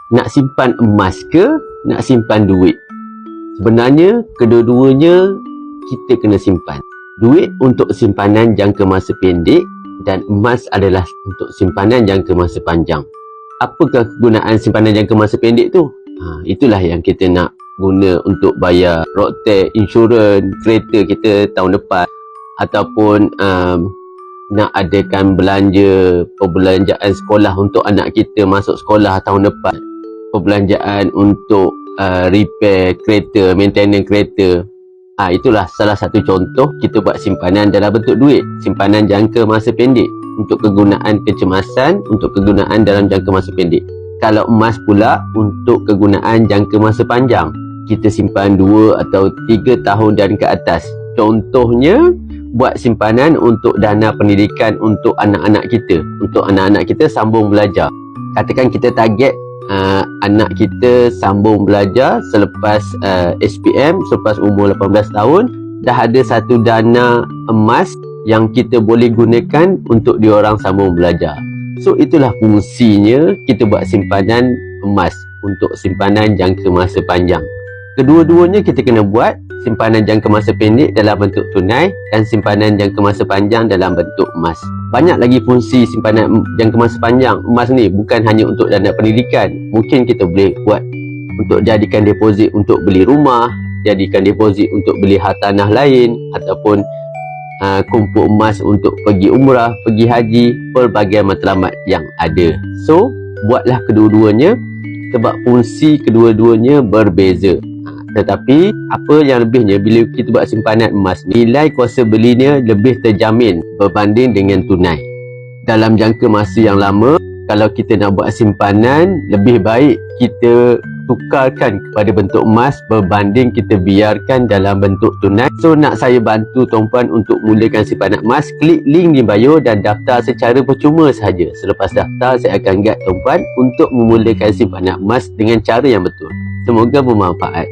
Nak simpan emas ke nak simpan duit? Sebenarnya kedua-duanya kita kena simpan. Duit untuk simpanan jangka masa pendek dan emas adalah untuk simpanan jangka masa panjang. Apakah kegunaan simpanan jangka masa pendek tu? Itulah yang kita nak guna untuk bayar road tax, insurans, kereta kita tahun depan, ataupun nak adakan belanja perbelanjaan sekolah untuk anak kita masuk sekolah tahun depan, perbelanjaan untuk repair kereta, maintenance kereta. Itulah salah satu contoh kita buat simpanan dalam bentuk duit, simpanan jangka masa pendek untuk kegunaan kecemasan, untuk kegunaan dalam jangka masa pendek. Kalau emas pula untuk kegunaan jangka masa panjang, kita simpan 2 atau 3 tahun dan ke atas. Contohnya buat simpanan untuk dana pendidikan untuk anak-anak kita, untuk anak-anak kita sambung belajar. Katakan kita target anak kita sambung belajar selepas SPM, selepas umur 18 tahun, dah ada satu dana emas yang kita boleh gunakan untuk diorang sambung belajar. So itulah fungsinya kita buat simpanan emas untuk simpanan jangka masa panjang. Kedua-duanya kita kena buat, simpanan jangka masa pendek dalam bentuk tunai dan simpanan jangka masa panjang dalam bentuk emas. Banyak lagi fungsi simpanan jangka masa panjang emas ni, bukan hanya untuk dana pendidikan. Mungkin kita boleh buat untuk jadikan deposit untuk beli rumah, jadikan deposit untuk beli hartanah lain, ataupun kumpul emas untuk pergi umrah, pergi haji, pelbagai matlamat yang ada. So, buatlah kedua-duanya sebab fungsi kedua-duanya berbeza. Tetapi apa yang lebihnya bila kita buat simpanan emas, nilai kuasa belinya lebih terjamin berbanding dengan tunai. Dalam jangka masa yang lama, kalau kita nak buat simpanan, lebih baik kita tukarkan kepada bentuk emas berbanding kita biarkan dalam bentuk tunai. So nak saya bantu tuan-puan untuk mulakan simpanan emas, klik link di bio dan daftar secara percuma sahaja. Selepas daftar, saya akan guide tuan-puan untuk memulakan simpanan emas dengan cara yang betul. Semoga bermanfaat.